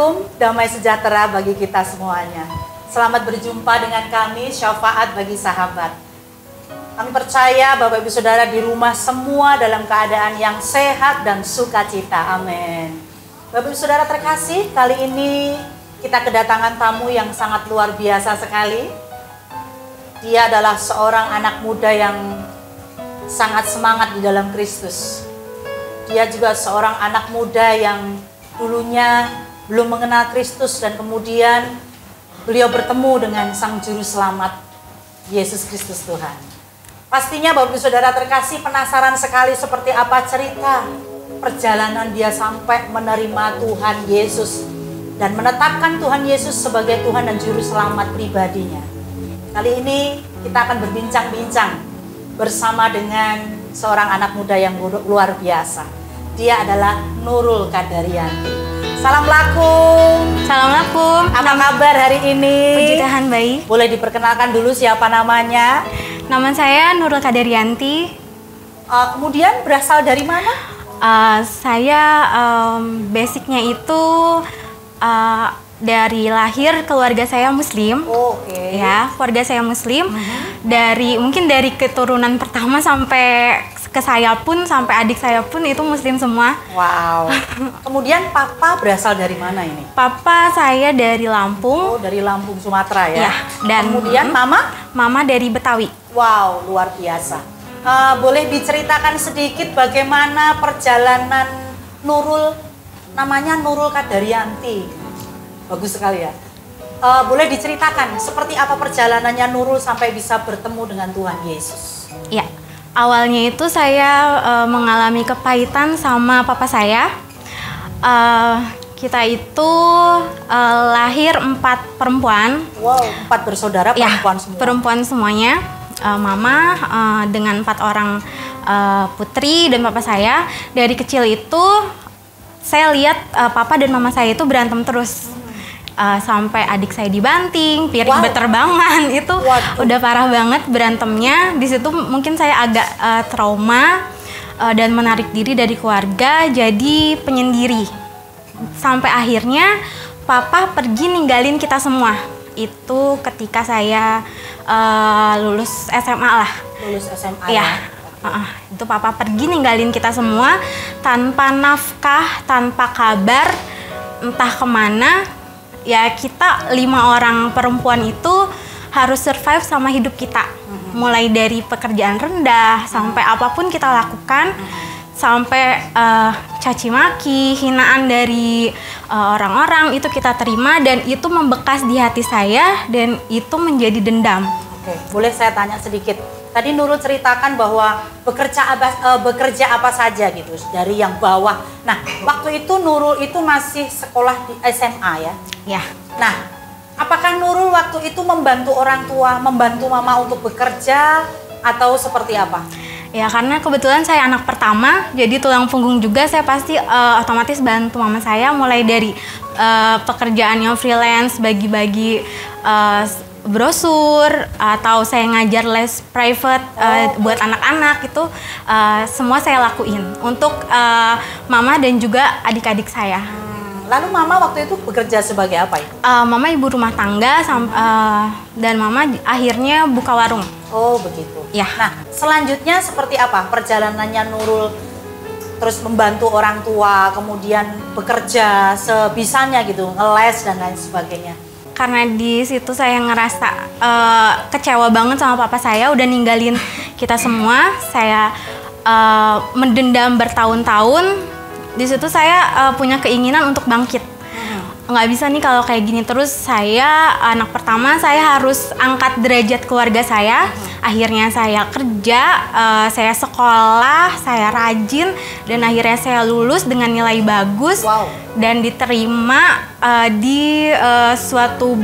Shalom, damai sejahtera bagi kita semuanya. Selamat berjumpa dengan kami, Syafaat bagi Sahabat. Kami percaya Bapak Ibu Saudara di rumah semua dalam keadaan yang sehat dan sukacita. Amin. Bapak Ibu Saudara terkasih, kali ini kita kedatangan tamu yang sangat luar biasa sekali. Dia adalah seorang anak muda yang sangat semangat di dalam Kristus. Dia juga seorang anak muda yang dulunya belum mengenal Kristus dan kemudian beliau bertemu dengan Sang Juru Selamat, Yesus Kristus Tuhan. Pastinya Bapak Ibu Saudara terkasih penasaran sekali seperti apa cerita perjalanan dia sampai menerima Tuhan Yesus dan menetapkan Tuhan Yesus sebagai Tuhan dan Juru Selamat pribadinya. Kali ini kita akan berbincang-bincang bersama dengan seorang anak muda yang luar biasa. Dia adalah Nurul Kadarianti. Salam lakum. Salam lakum. Apa kabar hari ini? Puji Tuhan baik. Boleh diperkenalkan dulu siapa namanya? Nama saya Nurul Kadarianti. Kemudian berasal dari mana? Saya basicnya itu dari lahir keluarga saya Muslim. Oke. Ya, keluarga saya Muslim. Mungkin dari keturunan pertama sampai ke saya pun, sampai adik saya pun itu Muslim semua. Wow. Kemudian papa berasal dari mana ini? Papa saya dari Lampung. Oh, dari Lampung, Sumatera ya. Ya. Dan kemudian mama? Mama dari Betawi. Wow, luar biasa. Boleh diceritakan sedikit bagaimana perjalanan Nurul, namanya Nurul Kadarianti. Bagus sekali ya. Boleh diceritakan seperti apa perjalanannya Nurul sampai bisa bertemu dengan Tuhan Yesus? Ya. Awalnya itu saya mengalami kepahitan sama papa saya. Kita itu lahir 4 perempuan. Wow, 4 bersaudara perempuan ya, semua. Perempuan semuanya. Mama dengan 4 orang putri dan papa saya. Dari kecil itu saya lihat papa dan mama saya itu berantem terus. Sampai adik saya dibanting, piring berterbangan, itu udah parah banget berantemnya. Di situ mungkin saya agak trauma dan menarik diri dari keluarga, jadi penyendiri. Sampai akhirnya papa pergi ninggalin kita semua. Itu ketika saya lulus SMA lah. Lulus SMA ya. Itu papa pergi ninggalin kita semua tanpa nafkah, tanpa kabar, entah kemana. Ya kita 5 orang perempuan itu harus survive sama hidup kita. Mulai dari pekerjaan rendah sampai apapun kita lakukan, sampai caci maki, hinaan dari orang-orang itu kita terima dan itu membekas di hati saya dan itu menjadi dendam. Oke, boleh saya tanya sedikit? Tadi Nurul ceritakan bahwa bekerja apa saja gitu dari yang bawah. Nah, waktu itu Nurul itu masih sekolah di SMA ya? Ya. Nah, apakah Nurul waktu itu membantu orang tua, membantu mama untuk bekerja atau seperti apa? Ya, karena kebetulan saya anak pertama, jadi tulang punggung juga, saya pasti otomatis bantu mama saya mulai dari pekerjaan yang freelance, bagi-bagi brosur, atau saya ngajar les private buat anak-anak itu semua saya lakuin untuk mama dan juga adik-adik saya. Lalu mama waktu itu bekerja sebagai apa itu? Mama ibu rumah tangga dan mama akhirnya buka warung. Oh begitu. Ya. Nah selanjutnya seperti apa perjalanannya Nurul? Terus membantu orang tua, kemudian bekerja sebisanya gitu, ngeles dan lain sebagainya. Karena di situ saya ngerasa kecewa banget sama papa saya udah ninggalin kita semua. Saya mendendam bertahun-tahun. Di situ saya punya keinginan untuk bangkit. Nggak bisa nih kalau kayak gini terus. Saya anak pertama, saya harus angkat derajat keluarga saya. Akhirnya saya kerja, saya sekolah, saya rajin, dan akhirnya saya lulus dengan nilai bagus. Dan diterima di suatu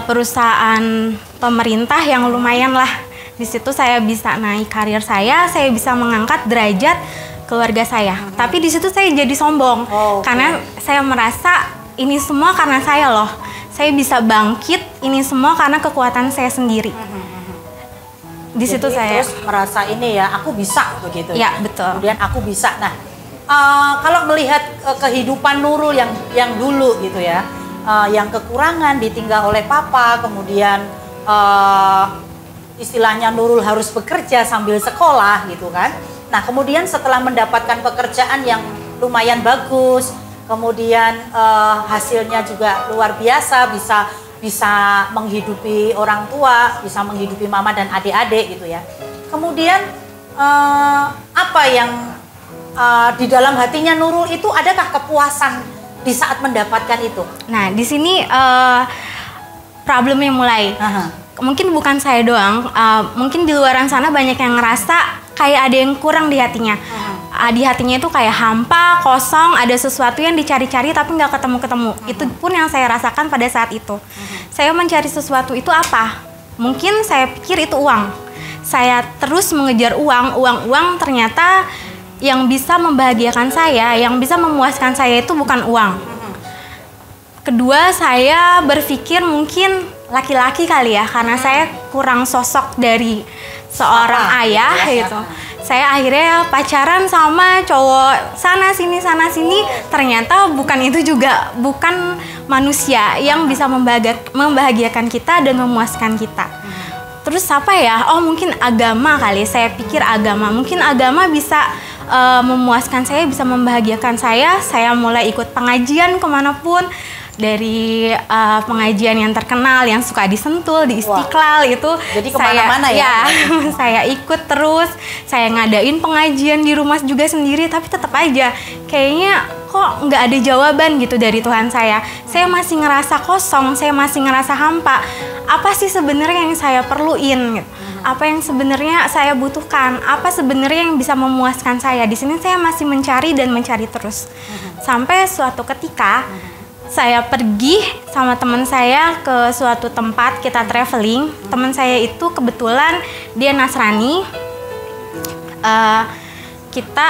perusahaan pemerintah yang lumayan lah. Di situ saya bisa naik karir saya bisa mengangkat derajat keluarga saya. Tapi di situ saya jadi sombong karena saya merasa ini semua karena saya loh. Saya bisa bangkit ini semua karena kekuatan saya sendiri. Di situ saya terus merasa ini ya, aku bisa begitu. Ya, betul. Kemudian aku bisa. Nah, kalau melihat kehidupan Nurul yang dulu gitu ya, yang kekurangan ditinggal oleh papa, kemudian istilahnya Nurul harus bekerja sambil sekolah gitu kan. Nah kemudian setelah mendapatkan pekerjaan yang lumayan bagus, kemudian hasilnya juga luar biasa, bisa menghidupi orang tua, bisa menghidupi mama dan adik-adik gitu ya. Kemudian apa yang di dalam hatinya Nurul itu, adakah kepuasan di saat mendapatkan itu? Nah di sini problemnya mulai. Mungkin bukan saya doang, mungkin di luaran sana banyak yang ngerasa kayak ada yang kurang di hatinya. Di hatinya itu kayak hampa, kosong, ada sesuatu yang dicari-cari tapi nggak ketemu-ketemu. Itu pun yang saya rasakan pada saat itu. Saya mencari sesuatu itu apa? Mungkin saya pikir itu uang. Saya terus mengejar uang ternyata yang bisa membahagiakan saya, yang bisa memuaskan saya itu bukan uang. Kedua, saya berpikir mungkin laki-laki kali ya, karena saya kurang sosok dari seorang ayah gitu. Saya akhirnya pacaran sama cowok sana sini, ternyata bukan itu juga, bukan manusia yang bisa membahagiakan kita dan memuaskan kita. Terus apa ya? Oh mungkin agama kali, saya pikir agama. Mungkin agama bisa memuaskan saya, bisa membahagiakan saya mulai ikut pengajian kemanapun. Dari pengajian yang terkenal yang suka di Sentul, di Istiqlal. Wah, itu jadi kemana-mana ya? Saya ikut terus, saya ngadain pengajian di rumah juga sendiri, tapi tetap aja kayaknya kok nggak ada jawaban gitu dari Tuhan saya. Saya masih ngerasa kosong, saya masih ngerasa hampa. Apa sih sebenarnya yang saya perluin? Gitu? Apa yang sebenarnya saya butuhkan? Apa sebenarnya yang bisa memuaskan saya? Di sini saya masih mencari dan mencari terus. Sampai suatu ketika saya pergi sama teman saya ke suatu tempat, kita traveling. Teman saya itu kebetulan dia Nasrani. Kita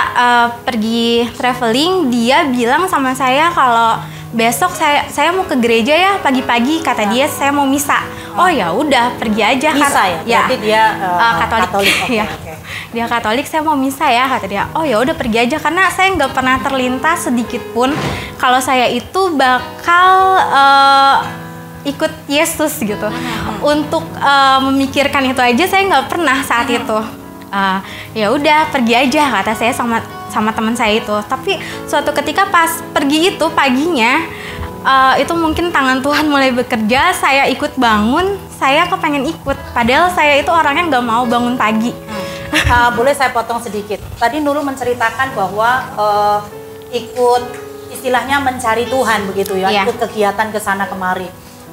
pergi traveling, dia bilang sama saya kalau besok saya mau ke gereja ya pagi-pagi, kata dia saya mau misa. Oh ya udah pergi aja. Misa ya? Jadi dia Katolik. Ya. Dia Katolik, saya mau misa ya, kata dia. Oh ya udah pergi aja, karena saya nggak pernah terlintas sedikit pun kalau saya itu bakal ikut Yesus gitu. Untuk memikirkan itu aja saya nggak pernah saat itu. Ya udah pergi aja, kata saya sama teman saya itu. Tapi suatu ketika pas pergi itu paginya, itu mungkin tangan Tuhan mulai bekerja. Saya ikut bangun, saya kepengen ikut. Padahal saya itu orangnya nggak mau bangun pagi. Boleh saya potong sedikit? Tadi Nurul menceritakan bahwa ikut istilahnya mencari Tuhan begitu ya, ikut kegiatan ke sana kemari.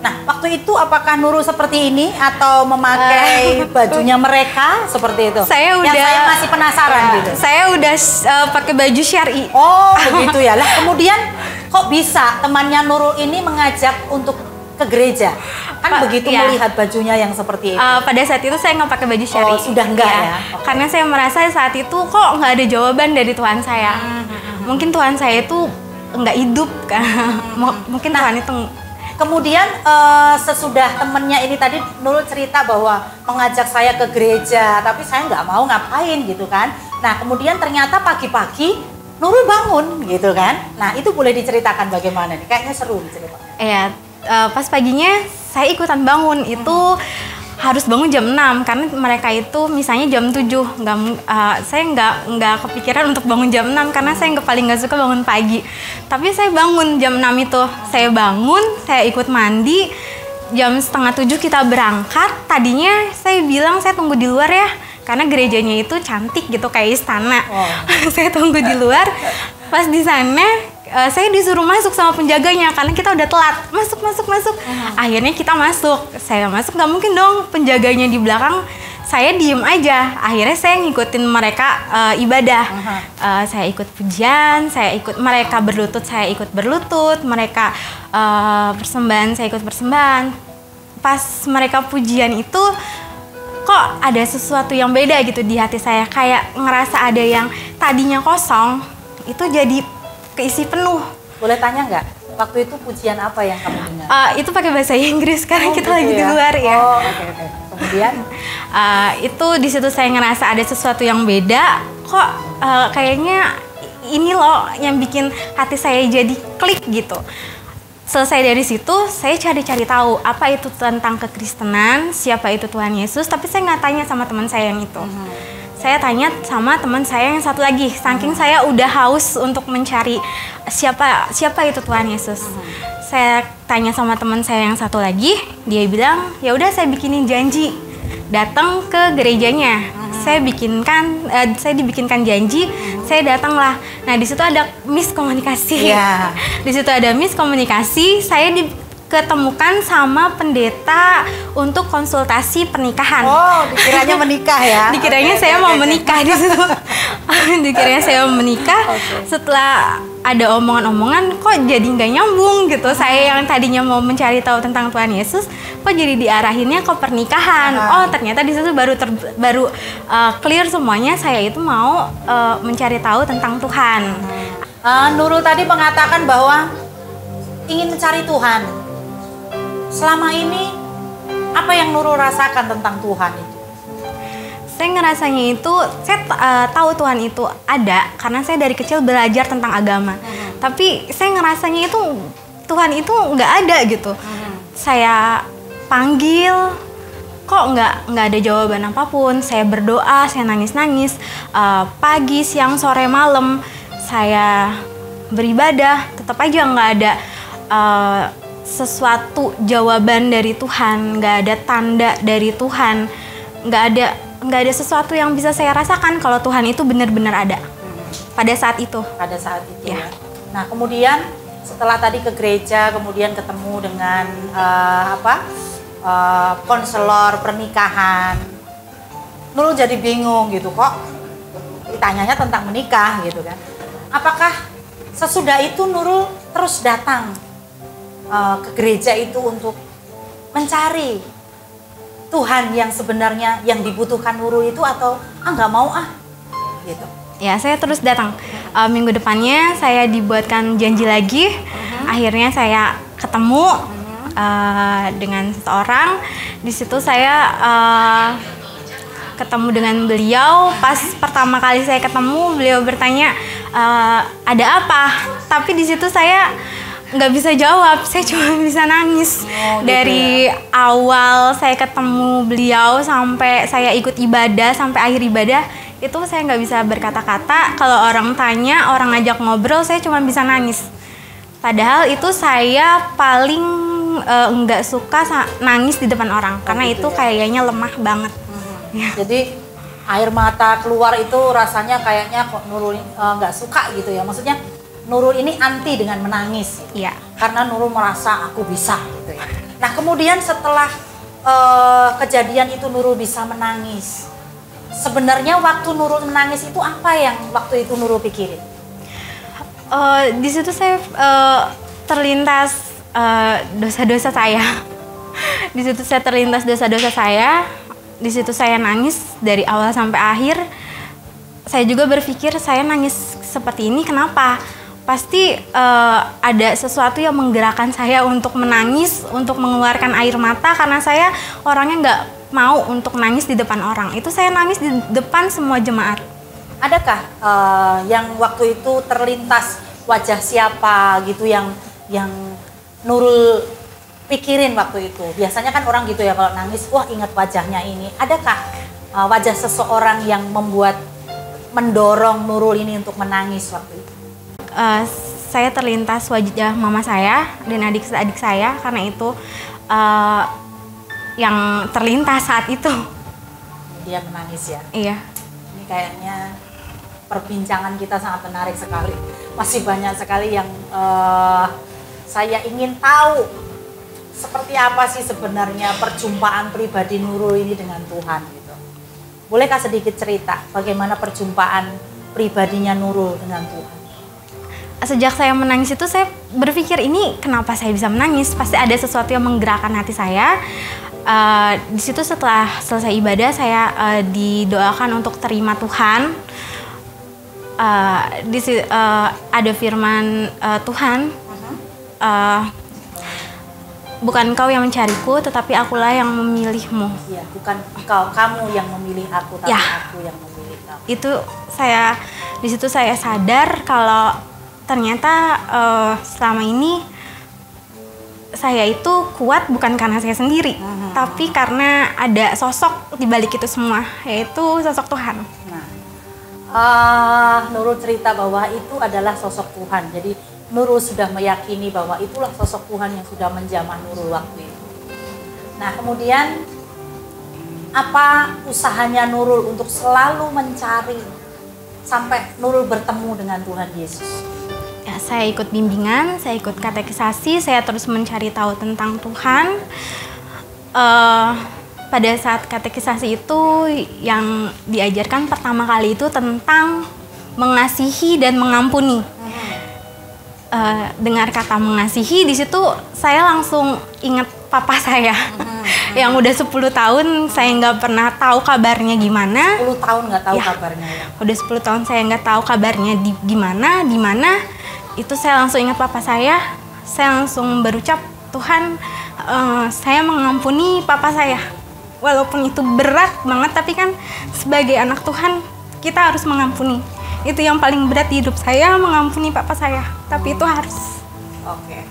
Nah, waktu itu apakah Nurul seperti ini atau memakai bajunya mereka seperti itu? Saya masih penasaran gitu. Saya udah pakai baju syar'i. Oh, begitu ya. Lah kemudian kok bisa temannya Nurul ini mengajak untuk ke gereja? Kan begitu melihat bajunya yang seperti itu. Pada saat itu saya nggak pakai baju syar'i. Oh, sudah enggak ya? Okay. Karena saya merasa saat itu kok nggak ada jawaban dari Tuhan saya. Mungkin Tuhan saya itu nggak hidup kan. Mungkin Tuhan itu. Kemudian sesudah temennya ini tadi Nurul cerita bahwa mengajak saya ke gereja, tapi saya nggak mau ngapain gitu kan. Nah kemudian ternyata pagi-pagi Nurul bangun gitu kan. Nah itu boleh diceritakan bagaimana nih? Kayaknya seru diceritakan. Iya, pas paginya saya ikutan bangun itu harus bangun jam 6 karena mereka itu misalnya jam 7. Saya nggak kepikiran untuk bangun jam 6 karena saya paling nggak suka bangun pagi. Tapi saya bangun jam 6 itu. Saya bangun, saya ikut mandi. Jam setengah 7 kita berangkat. Tadinya saya bilang saya tunggu di luar ya. Karena gerejanya itu cantik gitu kayak istana. Saya tunggu di luar. Pas di sana saya disuruh masuk sama penjaganya karena kita udah telat. Masuk. Akhirnya kita masuk. Saya masuk, nggak mungkin dong penjaganya di belakang. Saya diem aja. Akhirnya saya ngikutin mereka ibadah. Saya ikut pujian, saya ikut mereka berlutut, saya ikut berlutut. Mereka persembahan, saya ikut persembahan. Pas mereka pujian itu kok ada sesuatu yang beda gitu di hati saya. Kayak ngerasa ada yang tadinya kosong itu jadi keisi penuh. Boleh tanya nggak? Waktu itu pujian apa yang kamu dengar? Itu pakai bahasa Inggris karena kita lagi di luar ya. Oh, oke. Kemudian itu di situ saya ngerasa ada sesuatu yang beda. Kok kayaknya ini loh yang bikin hati saya jadi klik gitu. Selesai dari situ, saya cari-cari tahu apa itu tentang kekristenan, siapa itu Tuhan Yesus, tapi saya nggak tanya sama teman saya yang itu. Saya tanya sama teman saya yang satu lagi, saking saya udah haus untuk mencari siapa itu Tuhan Yesus. Saya tanya sama teman saya yang satu lagi, dia bilang, ya udah saya bikinin janji, datang ke gerejanya. Saya dibikinkan janji, saya datanglah. Nah di situ ada miskomunikasi. Di situ ada miskomunikasi. Saya ketemukan sama pendeta untuk konsultasi pernikahan. Oh, dikiranya menikah ya? Dikiranya saya mau menikah di situ. Dikiranya saya mau menikah. Setelah ada omongan-omongan, kok jadi nggak nyambung gitu. Saya yang tadinya mau mencari tahu tentang Tuhan Yesus, kok jadi diarahinnya ke pernikahan. Oh, ternyata di situ baru clear semuanya. Saya itu mau mencari tahu tentang Tuhan. Nurul tadi mengatakan bahwa ingin mencari Tuhan. Selama ini apa yang Nurul rasakan tentang Tuhan itu? Saya ngerasanya itu, saya tahu Tuhan itu ada karena saya dari kecil belajar tentang agama. Tapi saya ngerasanya itu Tuhan itu nggak ada gitu. Saya panggil, kok nggak ada jawaban apapun. Saya berdoa, saya nangis-nangis, pagi, siang, sore, malam saya beribadah, tetap aja nggak ada sesuatu jawaban dari Tuhan, nggak ada tanda dari Tuhan, nggak ada sesuatu yang bisa saya rasakan kalau Tuhan itu benar-benar ada pada saat itu. Pada saat itu ya. Nah kemudian setelah tadi ke gereja, kemudian ketemu dengan konselor pernikahan, Nurul jadi bingung gitu, kok ditanyanya tentang menikah gitu kan. Apakah sesudah itu Nurul terus datang ke gereja itu untuk mencari Tuhan yang sebenarnya yang dibutuhkan Nurul itu, atau nggak mau gitu? Ya, saya terus datang. Minggu depannya saya dibuatkan janji lagi. Akhirnya saya ketemu dengan seseorang. Di situ saya ketemu dengan beliau. Pas pertama kali saya ketemu, beliau bertanya, ada apa? Tapi di situ saya nggak bisa jawab, saya cuma bisa nangis. Dari awal saya ketemu beliau sampai saya ikut ibadah, sampai akhir ibadah, itu saya nggak bisa berkata-kata. Kalau orang tanya, orang ngajak ngobrol, saya cuma bisa nangis. Padahal itu saya paling nggak suka nangis di depan orang, karena itu kayaknya lemah banget. Jadi air mata keluar itu rasanya kayaknya kok Nurul nggak suka gitu ya, maksudnya Nurul ini anti dengan menangis. Iya. Karena Nurul merasa aku bisa gitu ya. Nah kemudian setelah kejadian itu Nurul bisa menangis. Sebenarnya waktu Nurul menangis itu apa yang waktu itu Nurul pikirin? Di situ saya terlintas dosa-dosa saya. Di situ saya terlintas dosa-dosa saya. Di situ saya nangis dari awal sampai akhir. Saya juga berpikir, saya nangis seperti ini kenapa? Pasti ada sesuatu yang menggerakkan saya untuk menangis, untuk mengeluarkan air mata, karena saya orangnya nggak mau untuk nangis di depan orang. Itu saya nangis di depan semua jemaat. Adakah yang waktu itu terlintas wajah siapa gitu yang Nurul pikirin waktu itu? Biasanya kan orang gitu ya, kalau nangis, wah ingat wajahnya ini. Adakah wajah seseorang yang mendorong Nurul ini untuk menangis waktu itu? Saya terlintas wajah mama saya dan adik-adik saya, karena itu yang terlintas saat itu. Dia menangis ya? Iya. Ini kayaknya perbincangan kita sangat menarik sekali. Masih banyak sekali yang saya ingin tahu seperti apa sih sebenarnya perjumpaan pribadi Nurul ini dengan Tuhan gitu. Bolehkah sedikit cerita bagaimana perjumpaan pribadinya Nurul dengan Tuhan? Sejak saya menangis itu, saya berpikir, ini kenapa saya bisa menangis? Pasti ada sesuatu yang menggerakkan hati saya. Di situ setelah selesai ibadah, saya didoakan untuk terima Tuhan. Ada firman Tuhan, bukan engkau yang mencariku, tetapi akulah yang memilihmu. Ya, bukan kamu yang memilih aku, tapi Ya. aku yang memilih kamu. Itu di situ saya sadar kalau ternyata selama ini saya itu kuat bukan karena saya sendiri, tapi karena ada sosok di balik itu semua, yaitu sosok Tuhan. Nah, Nurul cerita bahwa itu adalah sosok Tuhan. Jadi Nurul sudah meyakini bahwa itulah sosok Tuhan yang sudah menjamah Nurul waktu itu. Nah, kemudian apa usahanya Nurul untuk selalu mencari sampai Nurul bertemu dengan Tuhan Yesus? Ya, saya ikut bimbingan, saya ikut katekisasi, saya terus mencari tahu tentang Tuhan. Pada saat katekisasi itu yang diajarkan pertama kali itu tentang mengasihi dan mengampuni. Dengar kata mengasihi, di situ saya langsung ingat papa saya yang udah 10 tahun saya nggak pernah tahu kabarnya gimana. 10 tahun nggak tahu Ya, kabarnya ya? Udah 10 tahun saya nggak tahu kabarnya di mana. Itu saya langsung ingat papa saya langsung berucap, Tuhan, saya mengampuni papa saya. Walaupun itu berat banget, tapi kan sebagai anak Tuhan kita harus mengampuni. Itu yang paling berat di hidup saya, mengampuni papa saya. Tapi itu harus. Oke.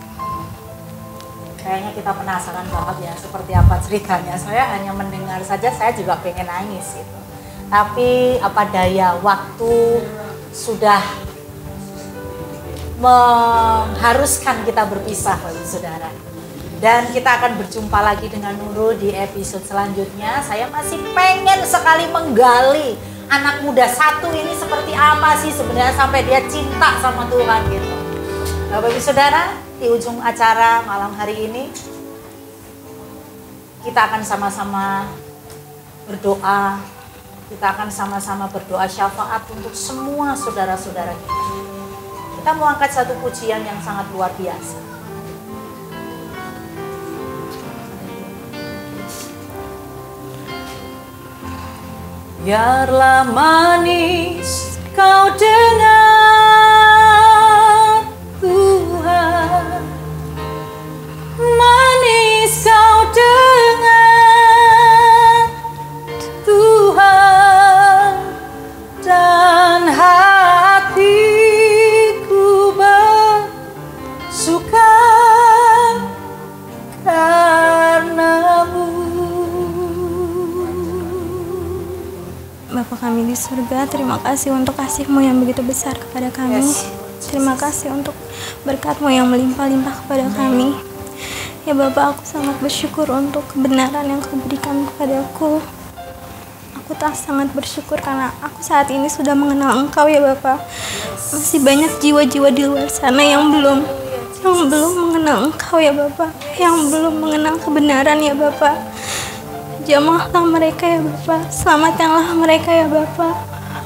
Kayaknya kita penasaran banget ya seperti apa ceritanya. Saya hanya mendengar saja, saya juga pengen nangis gitu. Tapi apa daya, waktu sudah mengharuskan kita berpisah, Bapak Saudara. Dan kita akan berjumpa lagi dengan Nurul di episode selanjutnya. Saya masih pengen sekali menggali anak muda satu ini seperti apa sih sebenarnya sampai dia cinta sama Tuhan gitu. Bapak Ibu Saudara, di ujung acara malam hari ini kita akan sama-sama berdoa. Kita akan sama-sama berdoa syafaat untuk semua saudara-saudara kita. Kita mau angkat satu pujian yang sangat luar biasa. Biarlah manis kau dengar Tuhan, manis kau dengar Tuhan, dan hatiku bersuka karenamu. Bapa kami di surga, terima kasih untuk kasih-Mu yang begitu besar kepada kami. Terima kasih untuk berkat-Mu yang melimpah-limpah kepada kami. Ya Bapak, aku sangat bersyukur untuk kebenaran yang Kau berikan kepadaku. Aku sangat bersyukur karena aku saat ini sudah mengenal Engkau ya Bapak. Masih banyak jiwa-jiwa di luar sana yang belum mengenal Engkau ya Bapak, yang belum mengenal kebenaran ya Bapak. Jamahlah mereka ya Bapak, selamatkanlah mereka ya Bapak.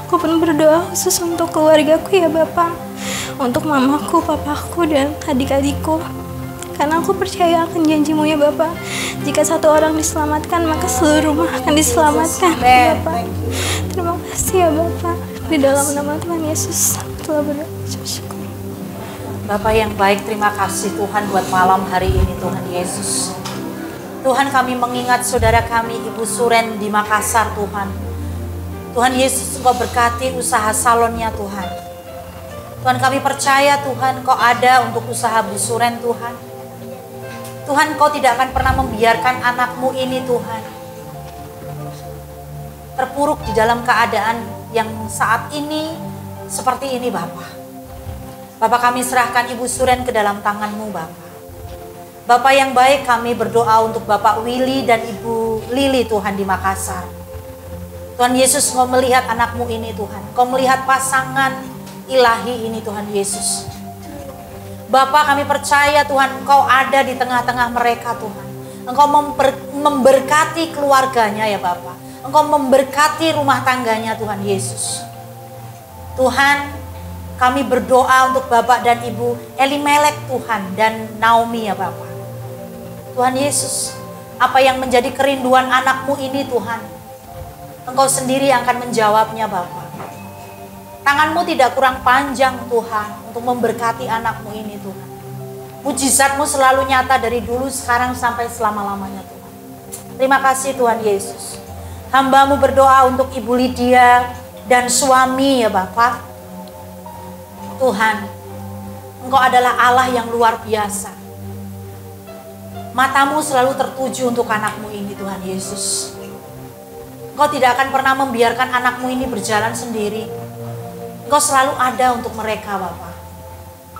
Aku pun berdoa khusus untuk keluargaku ya Bapak, untuk mamaku, papaku, dan adik-adikku. Karena aku percaya akan janji-Mu ya Bapak. Jika satu orang diselamatkan, maka seluruh rumah akan diselamatkan ya Bapak. Terima kasih ya Bapak. Di dalam nama Tuhan Yesus telah berdoa. Syukur. Bapak yang baik, terima kasih Tuhan buat malam hari ini Tuhan Yesus. Tuhan, kami mengingat saudara kami Ibu Suren di Makassar Tuhan. Tuhan Yesus, Engkau berkati usaha salonnya Tuhan. Tuhan, kami percaya Tuhan Engkau ada untuk usaha Bu Suren Tuhan. Tuhan, Engkau tidak akan pernah membiarkan anakmu ini Tuhan terpuruk di dalam keadaan yang saat ini seperti ini Bapak. Bapak, kami serahkan Ibu Suren ke dalam tangan-Mu Bapak. Bapak yang baik, kami berdoa untuk Bapak Willy dan Ibu Lili Tuhan di Makassar. Tuhan Yesus, Engkau melihat anakmu ini Tuhan. Engkau melihat pasangan ilahi ini Tuhan Yesus. Bapak, kami percaya Tuhan Engkau ada di tengah-tengah mereka Tuhan. Engkau memberkati keluarganya ya Bapak. Engkau memberkati rumah tangganya Tuhan Yesus. Tuhan, kami berdoa untuk Bapak dan Ibu Elimelek Tuhan dan Naomi ya Bapak. Tuhan Yesus, apa yang menjadi kerinduan anakmu ini Tuhan, Engkau sendiri akan menjawabnya Bapak. Tangan-Mu tidak kurang panjang Tuhan untuk memberkati anakmu ini Tuhan. Mujizat-Mu selalu nyata dari dulu, sekarang, sampai selama-lamanya Tuhan. Terima kasih Tuhan Yesus. Hamba-Mu berdoa untuk Ibu Lydia dan suami ya Bapak. Tuhan, Engkau adalah Allah yang luar biasa. Mata-Mu selalu tertuju untuk anak-Mu ini Tuhan Yesus. Engkau tidak akan pernah membiarkan anak-Mu ini berjalan sendiri. Engkau selalu ada untuk mereka Bapak.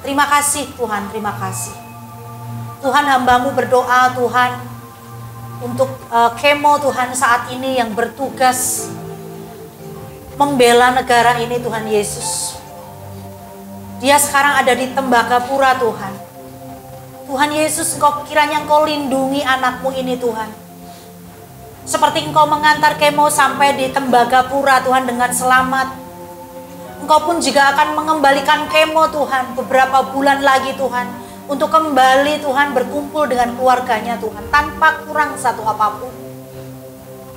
Terima kasih Tuhan, terima kasih. Tuhan, hamba-Mu berdoa Tuhan untuk Kemo Tuhan saat ini yang bertugas membela negara ini Tuhan Yesus. Dia sekarang ada di Tembagapura Tuhan. Tuhan Yesus, kiranya Engkau lindungi anak-Mu ini Tuhan. Seperti Engkau mengantar Kemo sampai di Tembagapura Tuhan dengan selamat. Engkau pun juga akan mengembalikan Kemo Tuhan beberapa bulan lagi Tuhan. Untuk kembali Tuhan berkumpul dengan keluarganya Tuhan. Tanpa kurang satu apapun.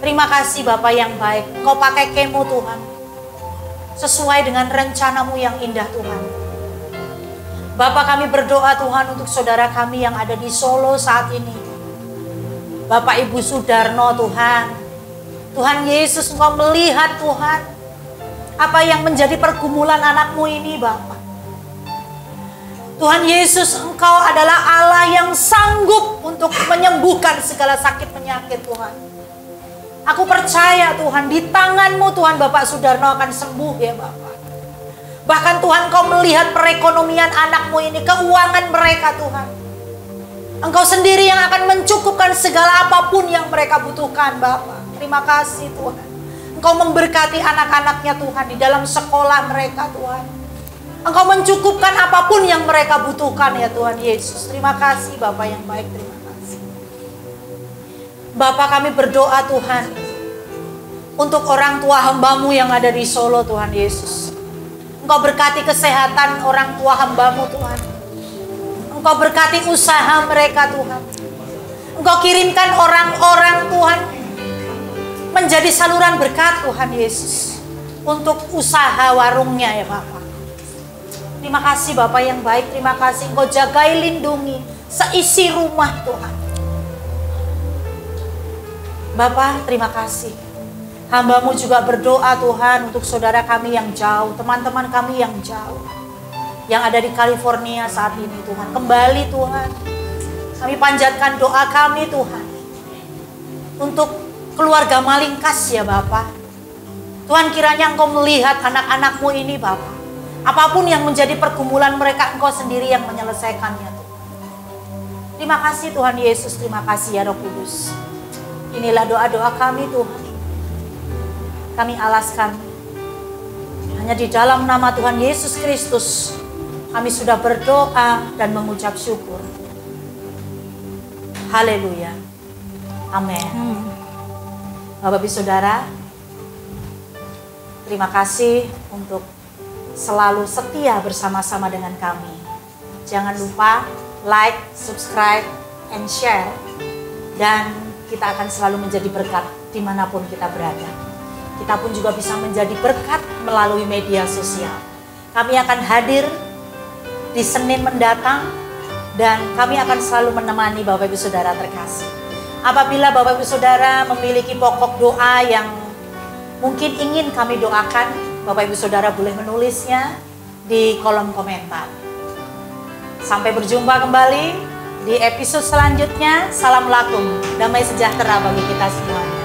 Terima kasih Bapak yang baik. Engkau pakai Kemo Tuhan. Sesuai dengan rencana-Mu yang indah Tuhan. Bapak, kami berdoa Tuhan untuk saudara kami yang ada di Solo saat ini. Bapak Ibu Sudarno Tuhan. Tuhan Yesus, Engkau melihat Tuhan apa yang menjadi pergumulan anak-Mu ini Bapak. Tuhan Yesus, Engkau adalah Allah yang sanggup untuk menyembuhkan segala sakit penyakit Tuhan. Aku percaya Tuhan, di tangan-Mu Tuhan Bapak Sudarno akan sembuh ya Bapak. Bahkan Tuhan, Engkau melihat perekonomian anak-Mu ini, keuangan mereka Tuhan. Engkau sendiri yang akan mencukupkan segala apapun yang mereka butuhkan Bapak. Terima kasih Tuhan. Engkau memberkati anak-anaknya Tuhan di dalam sekolah mereka Tuhan. Engkau mencukupkan apapun yang mereka butuhkan ya Tuhan Yesus. Terima kasih Bapak yang baik, terima kasih. Bapak, kami berdoa Tuhan untuk orang tua hamba-Mu yang ada di Solo Tuhan Yesus. Engkau berkati kesehatan orang tua hamba-Mu Tuhan. Engkau berkati usaha mereka Tuhan. Engkau kirimkan orang-orang Tuhan menjadi saluran berkat Tuhan Yesus untuk usaha warungnya ya Bapak. Terima kasih Bapak yang baik, terima kasih Engkau jagai lindungi seisi rumah Tuhan. Bapak, terima kasih. Hamba-Mu juga berdoa Tuhan untuk saudara kami yang jauh, teman-teman kami yang jauh, yang ada di California saat ini Tuhan. Kembali Tuhan, kami panjatkan doa kami Tuhan untuk keluarga Malingkas ya Bapak. Tuhan, kiranya Engkau melihat anak-anak-Mu ini Bapak. Apapun yang menjadi pergumulan mereka, Engkau sendiri yang menyelesaikannya Tuhan. Terima kasih Tuhan Yesus, terima kasih ya Roh Kudus. Inilah doa-doa kami Tuhan. Kami alaskan hanya di dalam nama Tuhan Yesus Kristus. Kami sudah berdoa dan mengucap syukur. Haleluya. Amin. Bapak Ibu Saudara, terima kasih untuk selalu setia bersama-sama dengan kami. Jangan lupa like, subscribe, and share. Dan kita akan selalu menjadi berkat dimanapun kita berada. Kita pun juga bisa menjadi berkat melalui media sosial. Kami akan hadir di Senin mendatang dan kami akan selalu menemani Bapak Ibu Saudara terkasih. Apabila Bapak Ibu Saudara memiliki pokok doa yang mungkin ingin kami doakan, Bapak Ibu Saudara boleh menulisnya di kolom komentar. Sampai berjumpa kembali di episode selanjutnya. Salam lakum, damai sejahtera bagi kita semua.